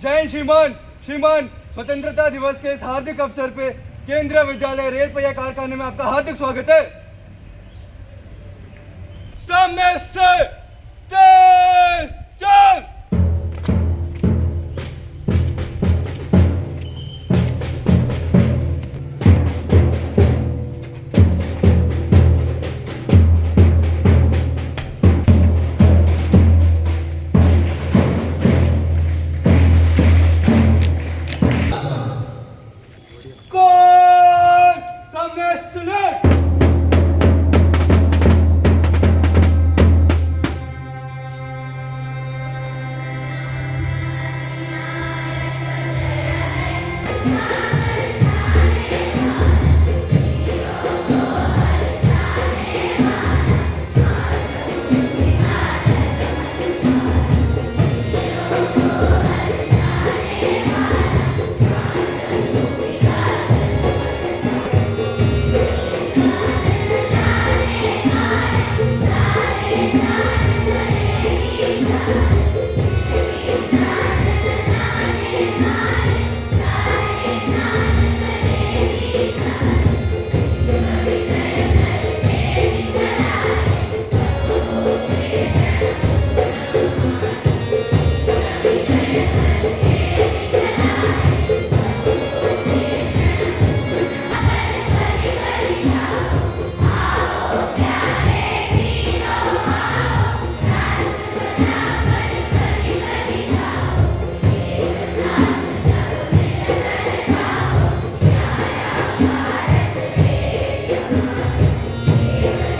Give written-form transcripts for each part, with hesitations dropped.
जय हिंद श्रीमान स्वतंत्रता दिवस के इस हार्दिक अवसर पे केंद्रीय विद्यालय रेल पहिया कारखाने में आपका हार्दिक स्वागत है। सामने से तेज चल।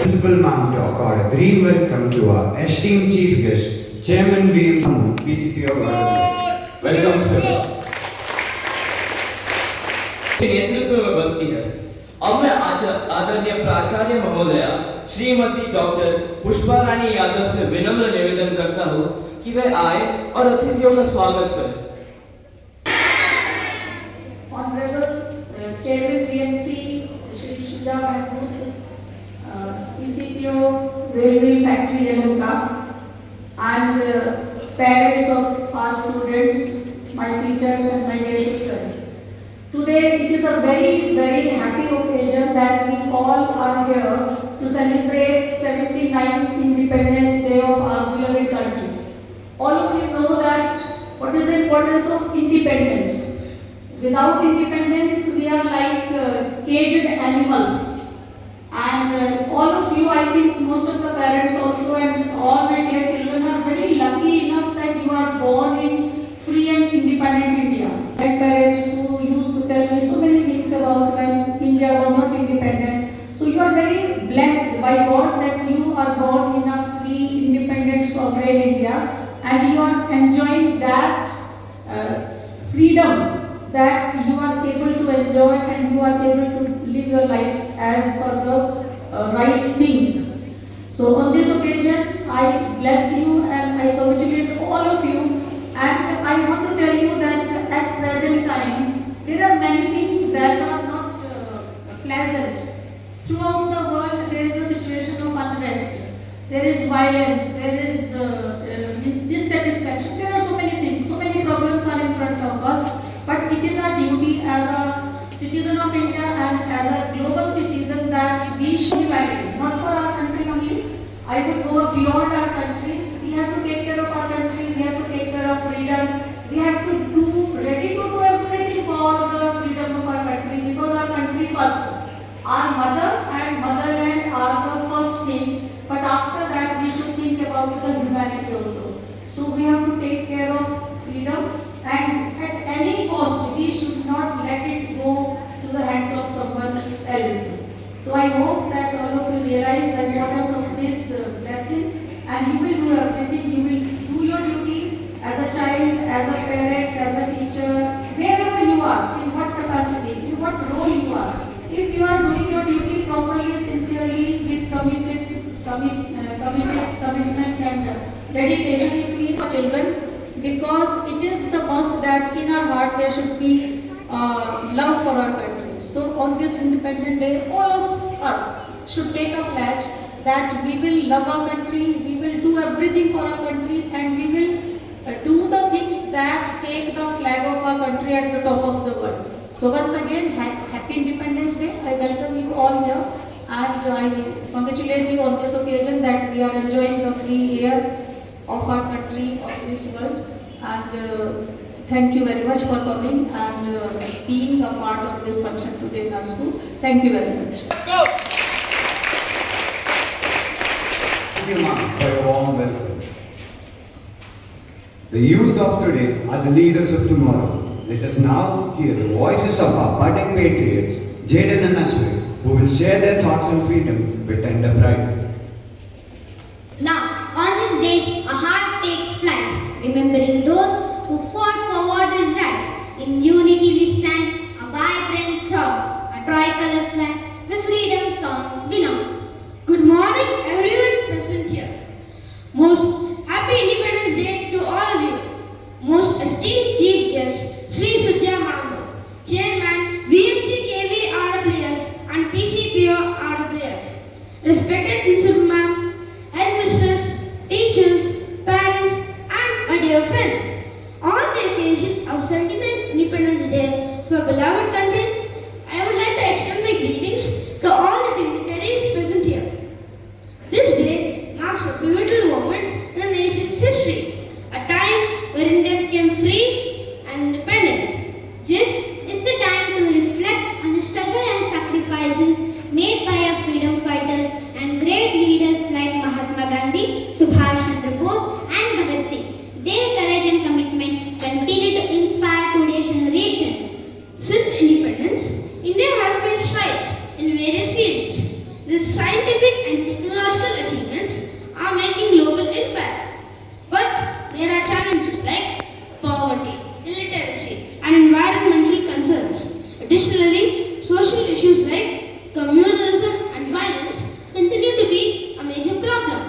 Principal Ma'am to accord a green welcome to our esteemed chief guest, Chairman V. M. PCP of Gujarat. Welcome, sir. नेतृत्व व्यवस्थी है। अब मैं आदरणीय प्राचार्य महोदया श्रीमती डॉक्टर पुष्पा रानी यादव से विनम्र निवेदन करता हूँ कि वे आए और अतिथियों का स्वागत करें। Honorable Chairman PMC Shri Shuja Mahmood, PCPO Railway Factory Remuka, and parents of our students, my teachers and my dear children. Today it is a very, very happy occasion that we all are here to celebrate 79th Independence Day of our beloved country. All of you know that what is the importance of independence. Without independence, we are like caged animals. And all of you, I think most of the parents also and all my dear children are very lucky enough that you are born in free and independent India. My parents who used to tell me so many things about when India was not independent. So you are very blessed by God that you are born in a free, independent, sovereign India, and you are enjoying that freedom that you are able to enjoy, and you are able to live your life as per the right things. So on this occasion, I bless you and I congratulate all of you. And I want to tell you that at present time, there are many things that are not pleasant. Throughout the world, there is a situation of unrest. There is violence. There is dissatisfaction. There are so many things. So many problems are in front of us. But it is our duty as a citizen of India and as a global citizen that we should be united, not for our country only. I would go beyond our country. We have to take care of our country. We have to take care of freedom. We have to ready to do everything for the freedom of our country, because our country first. Our mother and motherland are the first thing. But after that, we should think about the humanity also. So we have to take care of freedom. And at any cost, we should not let it go to the hands of someone else. So I hope that all of you realize the importance of this blessing, and you will do everything. You will do your duty as a child, as a parent, as a teacher, wherever you are, in what capacity, in what role you are. If you are doing your duty properly, sincerely, with commitment and dedication, it means children. Because it is the must that in our heart there should be love for our country. So on this Independent Day, all of us should take a pledge that we will love our country, we will do everything for our country, and we will do the things that take the flag of our country at the top of the world. So once again, happy Independence Day. I welcome you all here and I congratulate you on this occasion that we are enjoying the free air of our country, of this world. And thank you very much for coming and being a part of this function today in our school. Thank you very much. Thank you, ma'am, for a warm welcome. The youth of today are the leaders of tomorrow. Let us now hear the voices of our budding patriots, Jaden and Aswin, who will share their thoughts on freedom with tender pride. Now, on this day, a heart takes flight, remembering those who fought for what is right. In unity we stand, a vibrant throng, a tricolor flag, the freedom songs belong. Good morning, everyone present here. Most happy Independence Day to all of you. Most esteemed chief guest, Sri Sujya Mahmood, Chairman, VMC KV RWF and PCPO RWF. Respected Principal Ma'am, Headmistresses, teachers, parents, and my dear friends. On the occasion of 79th Independence Day for our beloved country, I would like to extend my greetings to all the dignitaries present here. This day marks a pivotal moment in the nation's history, a time where India became free and independent. This is the time to reflect on the struggle and sacrifices made by our freedom fighters and great leaders like Mahatma Gandhi, Subhash Chandra Bose, and Bhagat Singh. Their courage and commitment continue to inspire today's generation. Since independence, India has made strides in various fields. The scientific and technological achievements are making global impact. But there are challenges like poverty, illiteracy, and environmental concerns. Additionally, social issues like communalism and violence continue to be a major problem.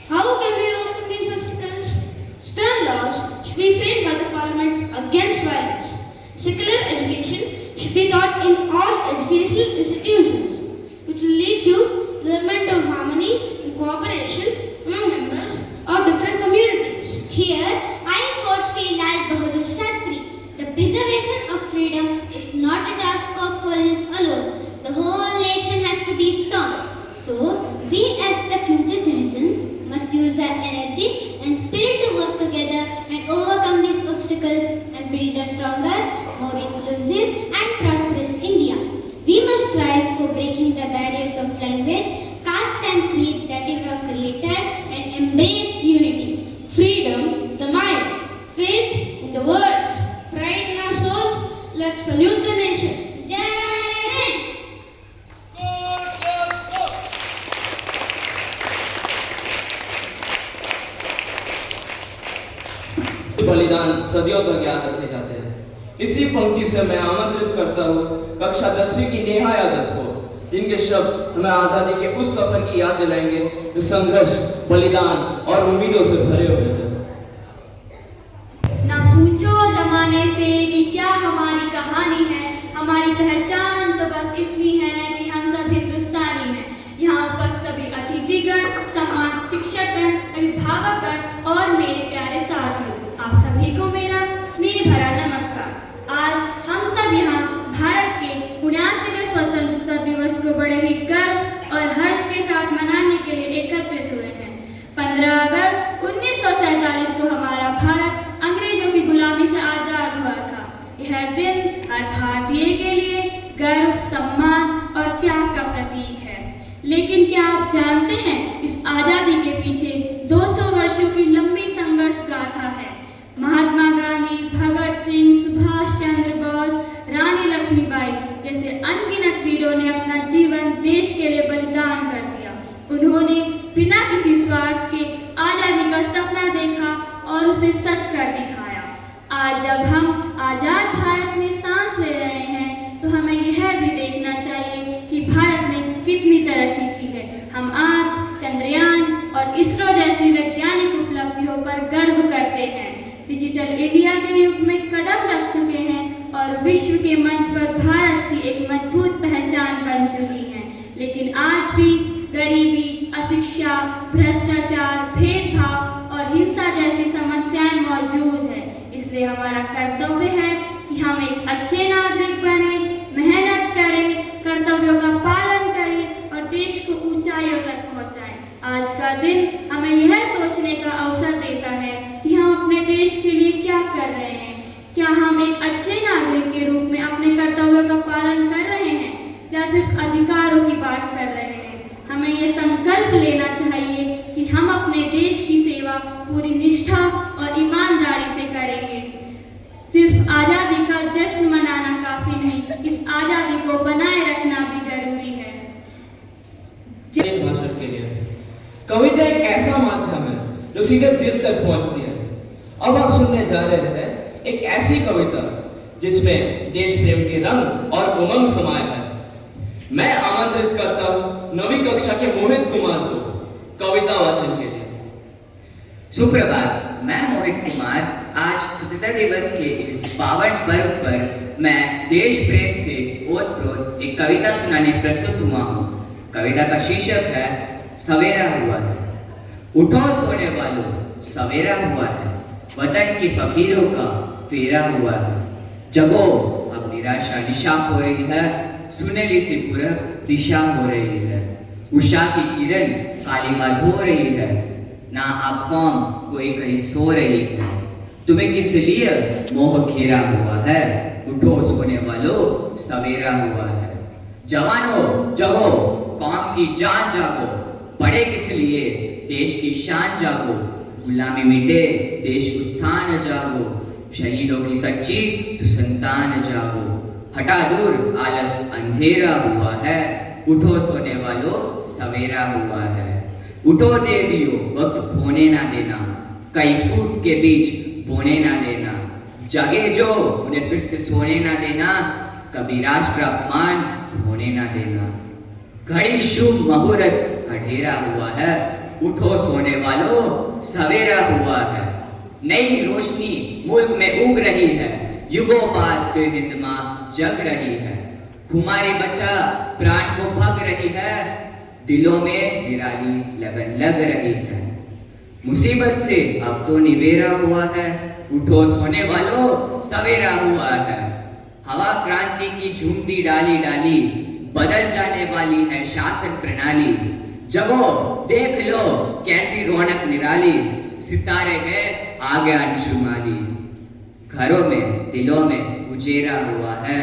How can we overcome these obstacles? Stern laws should be framed by the Parliament against violence. Secular education should be taught in all educational institutions, which will lead to development of harmony and cooperation among members of different communities. Here, I quote Sri Lal Bahadur Shastri. The preservation of freedom is not a task of soldiers alone. The whole nation has to be strong. So, we as the future citizens must use our energy and spirit to work together and overcome these obstacles and build a stronger, more inclusive and prosperous India. We must strive for breaking the barriers of language, caste and creed that we have created and embrace unity. Freedom, the mind, faith in the words, pride in our souls. Let's salute the nation. Jai Hind! बलिदान सदियों तक याद रखे जाते हैं। इसी पंक्ति से मैं आमंत्रित करता हूँ कक्षा 10वीं की नेहा यादव को, जिनके शब्द हमें आजादी के उस सफर की याद दिलाएंगे जो संघर्ष, बलिदान और उम्मीदों से भरे हुए थे। ना पूछो जमाने से कि क्या हमारी कहानी है, हमारी पहचान तो बस इतनी है कि हम सब हिंदुस्तानी हैं। यहाँ पर सभी अतिथिगण, सम्मानित शिक्षकगण, अभिभावकगण और मेरे प्यारे साथियों, आप सभी को मेरा स्नेह भरा नमस्कार। आज हम सब यहाँ भारत के 79वें स्वतंत्रता दिवस को बड़े ही गर्व और हर्ष के साथ मनाने के लिए एकत्रित हुए हैं। 15 अगस्त 1947 को हमारा भारत अंग्रेजों की गुलामी से आजाद हुआ था। यह दिन हर भारतीय के लिए गर्व, सम्मान और त्याग का प्रतीक है। लेकिन क्या आप जानते हैं, इस आजादी के पीछे 200 वर्षों की लंबी संघर्ष गाथा है। महात्मा गांधी, भगत सिंह, सुभाष चंद्र बोस, रानी लक्ष्मीबाई जैसे अनगिनत वीरों ने अपना जीवन देश के लिए बलिदान कर दिया। उन्होंने बिना किसी स्वार्थ के आजादी का सपना देखा और उसे सच कर दिखाया। आज जब हम आजाद भारत में सांस ले रहे हैं, तो हमें यह भी देखना चाहिए कि भारत ने कितनी तरक्की की है। हम आज चंद्रयान और इसरो जैसी वैज्ञानिक उपलब्धियों पर गर्व करते हैं। डिजिटल इंडिया के युग में कदम रख चुके हैं और विश्व के मंच पर भारत की एक मजबूत पहचान बन चुकी है। लेकिन आज भी गरीबी, अशिक्षा, भ्रष्टाचार, भेदभाव और और हिंसा जैसी समस्याएं मौजूद है। इसलिए हमारा कर्तव्य है कि हम एक अच्छे नागरिक बने, मेहनत करें, कर्तव्यों का पालन करें और देश को ऊंचाइयों तक पहुंचाएं। आज का दिन हमें यह सोचने का अवसर देता है कि हम अपने देश के लिए क्या कर रहे हैं। क्या हम एक अच्छे नागरिक के रूप में अपने कर्तव्यों का पालन कर रहे हैं या सिर्फ अधिकारों की बात कर रहे हैं। हमें यह संकल्प लेना चाहिए कि हम अपने देश की सेवा पूरी निष्ठा और ईमानदारी से करेंगे। सिर्फ आज़ादी का जश्न मनाना काफी नहीं, इस आज़ादी को बनाए रखना भी जरूरी है। भाषण के लिए कविता एक ऐसा माध्यम है जो सीधे दिल तक पहुंचती है। अब आप सुनने जा रहे हैं एक ऐसी कविता जिसमें देश प्रेम के रंग और उमंग समाये है। मैं आमंत्रित करता हूं नवी कक्षा के मोहित कुमार को कविता वाचन के लिए। सुप्रभात, मैं मोहित कुमार आज स्वतंत्रता दिवस के इस पावन पर्व पर मैं देश प्रेम से ओतप्रोत एक कविता सुनाने प्रस्तुत हुआ हूँ। कविता का शीर्षक है सवेरा हुआ है। उठो सोने वालों, सवेरा हुआ है, वतन के फकीरों का फेरा हुआ है। जगो, अब निराशा निशाख हो रही है, सुनेली सी पूरब दिशा हो रही है। उषा की किरण कालिमा धो रही है, ना आप कौम कोई कहीं सो रही है। तुम्हें किस लिए मोह घेरा हुआ है, उठो सोने वालों, सवेरा हुआ है। जवानों जगो, कौम की जान जागो, पढ़े किस लिए देश की शान जागो। गुलामी मिटे देश उत्थान जागो, शहीदों की सच्ची सुसंतान जागो। हटा दूर आलस अंधेरा हुआ है, उठो सोने वालों, सवेरा हुआ है। उठो देवियों, वक्त खोने ना देना, कई फूट के बीच बोने ना देना। जगे जो, उन्हें फिर से सोने ना देना, कभी राष्ट्र अपमान होने ना देना। घड़ी शुभ मुहूर्त अंधेरा हुआ है, उठो सोने वालों, सवेरा हुआ है। नई रोशनी मुल्क में उग रही है, युगों बाद फिर हिंद मां जग रही है। खुमारी बचा प्राण को भग रही है, दिलों में निराली लगन लग रही है। मुसीबत से अब तो निबेरा हुआ है, उठो सोने वालों, सवेरा हुआ है। हवा क्रांति की झूमती डाली डाली, बदल जाने वाली है शासन प्रणाली। जगो देख लो कैसी रौनक निराली, सितारे गए आ गया अंशुमाली। घरों में दिलों में उजेरा हुआ है,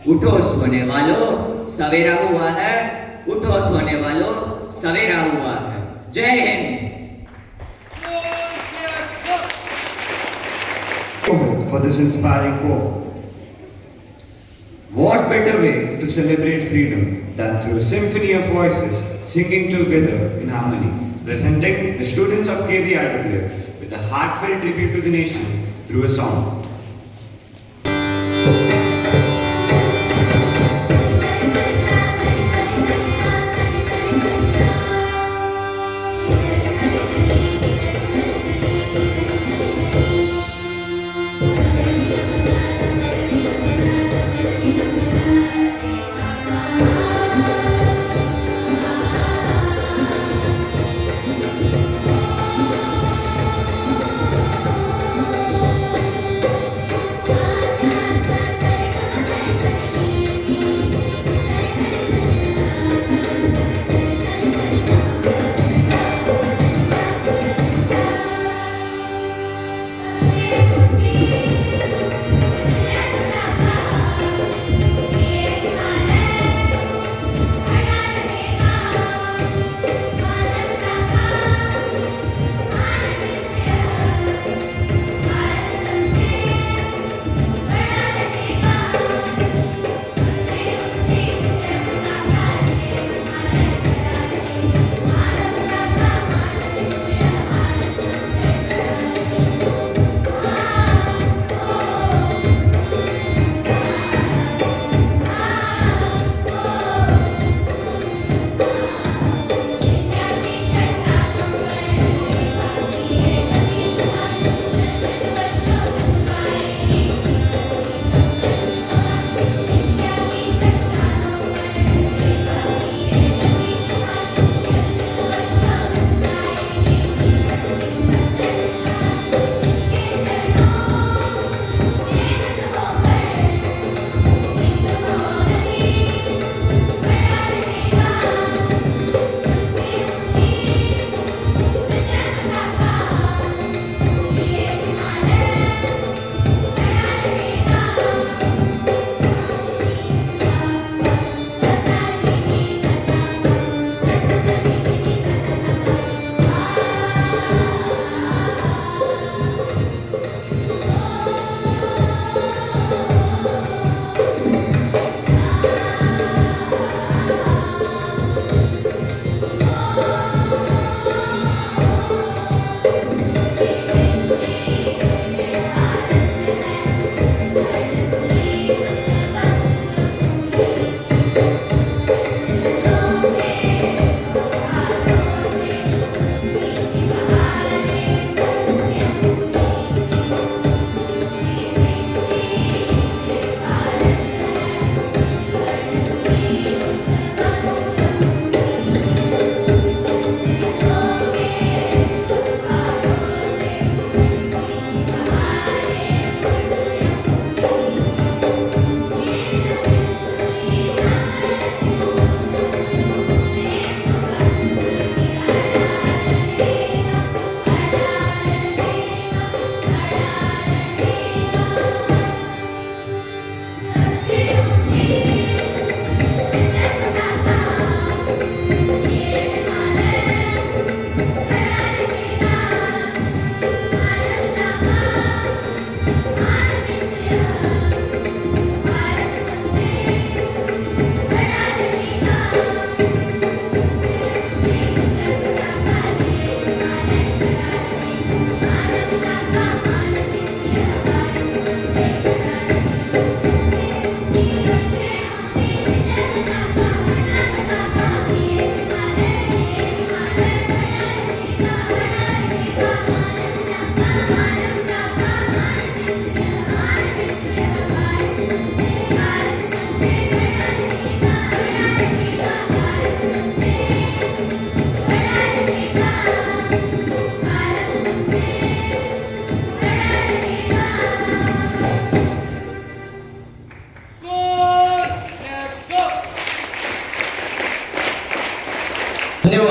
उठो सोने वालों, सवेरा हुआ है। उठो सोने वालों, सवेरा हुआ है। जय Hind. For this inspiring quote. What better way to celebrate freedom than through a symphony of voices singing together in harmony, presenting the students of KVIWF with a heartfelt tribute to the nation through a song.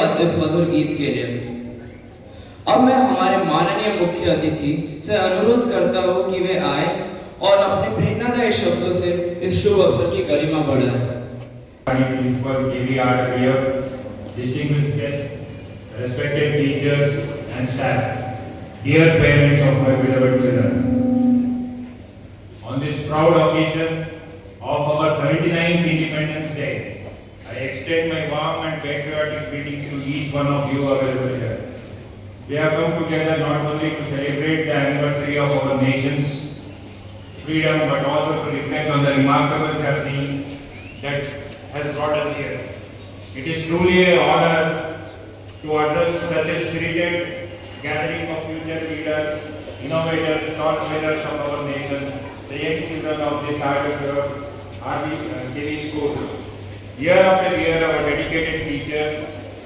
धन्यवाद इस मधुर गीत के लिए। अब मैं हमारे माननीय मुख्य अतिथि से अनुरोध करता हूँ कि वे आए और अपने प्रेरणादायी शब्दों से इस शुभ अवसर की गरिमा बढ़ाएं। Principal KVR, distinguished guests, respected teachers and staff, dear parents of my beloved children. On this proud occasion of our 79th Independence Day, I extend my warm and patriotic greetings to each one of you available here. We have come together not only to celebrate the anniversary of our nation's freedom, but also to reflect on the remarkable journey that has brought us here. It is truly an honor to address such a spirited gathering of future leaders, innovators, torchbearers of our nation, the young children of this RV school. Year after year, our dedicated teachers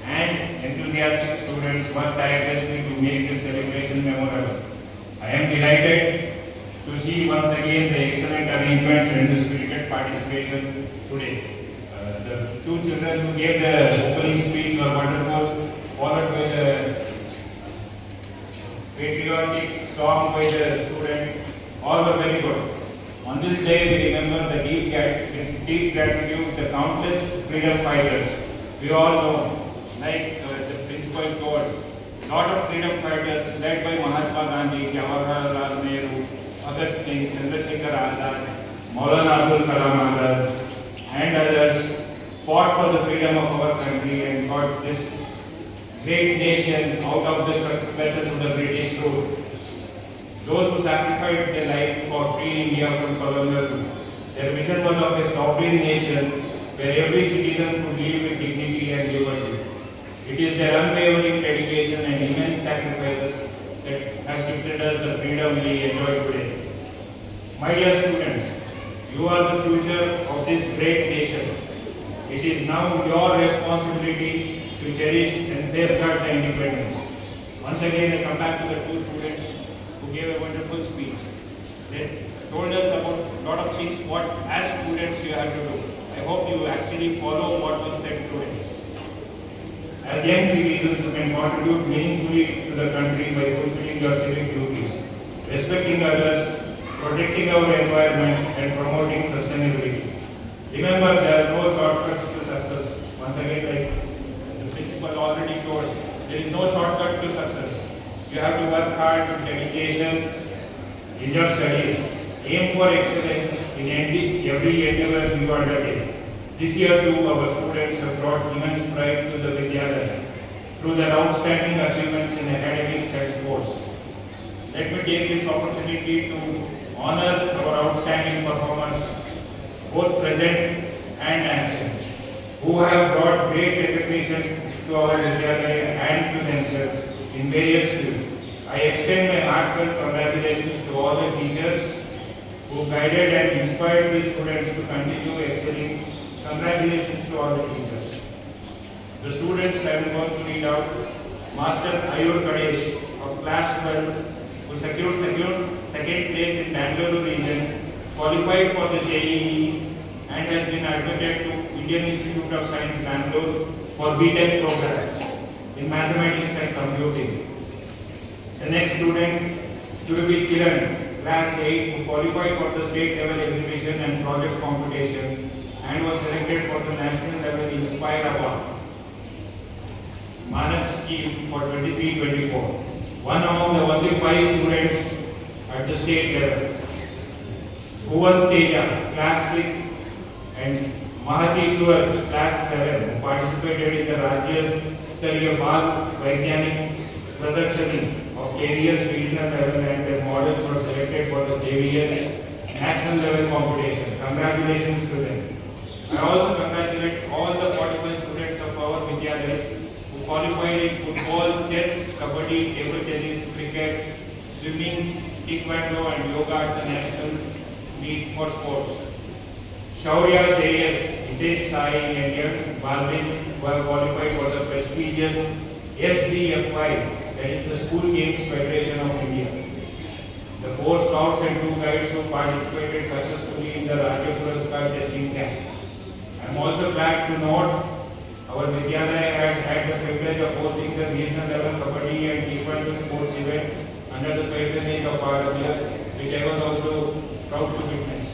and enthusiastic students work tirelessly to make this celebration memorable. I am delighted to see once again the excellent arrangements and the spirited participation today. The two children who gave the opening speech were wonderful, followed by the patriotic song by the student. All were very good. On this day, we remember the deep gratitude the countless freedom fighters. We all know, like the principal told, lot of freedom fighters led by Mahatma Gandhi, Jawaharlal Nehru, Bhagat Singh, Chandrasekhar Azad, Maulana Abdul Kalam Azad, and others fought for the freedom of our country and got this great nation out of the clutches of the British rule. Those who sacrificed their life for freeing India from colonial rule. Their vision was of a sovereign nation where every citizen could live with dignity and liberty. It is their unwavering dedication and immense sacrifices that have gifted us the freedom we enjoy today. My dear students, you are the future of this great nation. It is now your responsibility to cherish and safeguard the independence. Once again, I come back to the two students who gave a wonderful speech. They told us about a lot of things what as students you have to do. I hope you actually follow what was said today. As young citizens, you can contribute meaningfully to the country by fulfilling your civic duties, respecting others, protecting our environment, and promoting sustainability. Remember, there are no shortcuts to success. Once again, like the principal already told, there is no shortcut to success. You have to work hard with dedication in your studies. Aim for excellence in every endeavor you undertake. This year too, our students have brought immense pride to the Vidyalaya through their outstanding achievements in academics and sports. Let me take this opportunity to honor our outstanding performers, both present and absent, who have brought great recognition to our Vidyalaya and to themselves in various fields. I extend my heartfelt congratulations to all the teachers who guided and inspired the students to continue excelling. Congratulations to all the teachers. The students I am going to read out: Master Ayur Ganesh of class 12, who secured second place in Bangalore region, qualified for the JEE and has been admitted to Indian Institute of Science Bangalore for BTech program in mathematics and computing. The next student should be Kiran, class 8, who qualified for the state level exhibition and project competition and was selected for the national level Inspire Award. Manas scheme for 23-24. One among the only 5 students at the state level. Bhuvan Teja, class 6, and Mahati Suraj, class 7, who participated in the Rajya Stariya Bal Vaigyanik Pradarshani of KVS regional level, and their models were selected for the KVS national level competition. Congratulations to them. I also congratulate all the 45 students of our Vidyalaya who qualified in football, chess, kabaddi, table tennis, cricket, swimming, taekwondo and yoga at the national meet for sports. Shaurya JS, Hitesh Sai and Yan Balvin were qualified for the prestigious SGFI, that is the School Games Federation of India. The 4 scouts and 2 guides who participated successfully in the Rajya Puraskar testing camp. I am also glad to note Our Vidyalaya had the privilege of hosting the regional level kabaddi and T20 sports event under the patronage of RWF, which I was also proud to witness.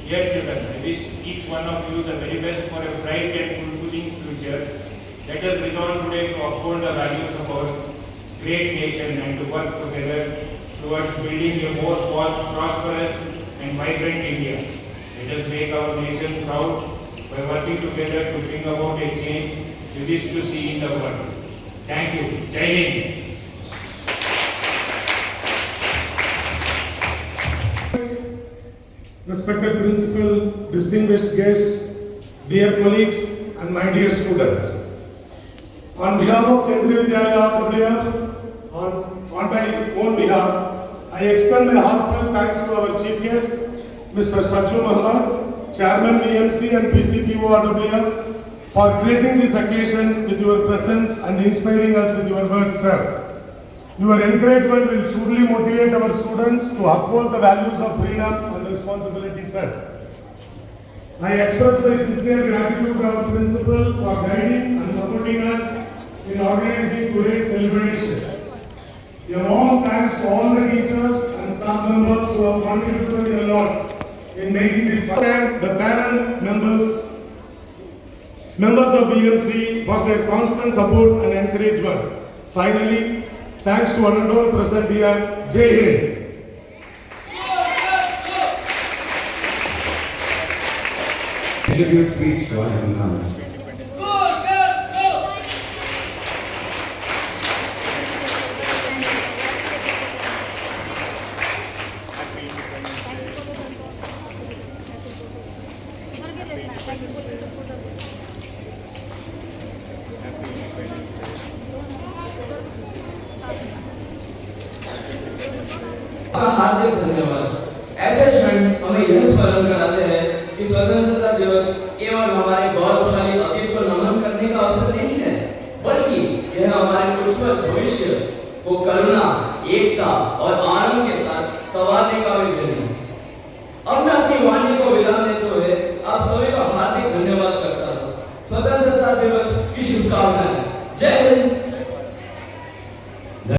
Dear children, I wish each one of you the very best for a bright and fulfilling future. Let us resolve today to uphold the values of our great nation and to work together towards building a more prosperous and vibrant India. Let us make our nation proud by working together to bring about a change we wish to see in the world. Thank you. Jai Hind. Respected principal, distinguished guests, dear colleagues, and my dear students. On behalf of Kendriya Vidyalaya RWF, on my own behalf, I extend my heartfelt thanks to our chief guest, Mr. Sajju Muhammad, Chairman EMC and PCPO RWF, for gracing this occasion with your presence and inspiring us with your words, sir. Your encouragement will surely motivate our students to uphold the values of freedom and responsibility, sir. I express my sincere gratitude to our principal for guiding and supporting us in organizing today's celebration. A warm thanks to all the teachers and staff members who have contributed a lot in making this happen. The parent members of EMC for their constant support and encouragement. Finally, thanks to one and all present here. Jai Hind. Tribute speech to our alumnus. हार्दिक धन्यवाद। ऐसे क्षण हमें यह स्मरण कराते हैं कि स्वतंत्रता दिवस केवल हमारे गौरवशाली अतीत को नमन करने का अवसर नहीं है, बल्कि यह हमारे उज्जवल भविष्य को करुणा, एकता और आनंद के साथ संवारने का भी दिन है। अब मैं अपनी वाणी को विराम देते हुए आप सभी को हार्दिक धन्यवाद करता हूँ। स्वतंत्रता दिवस की शुभकामनाएं। जय हिंद।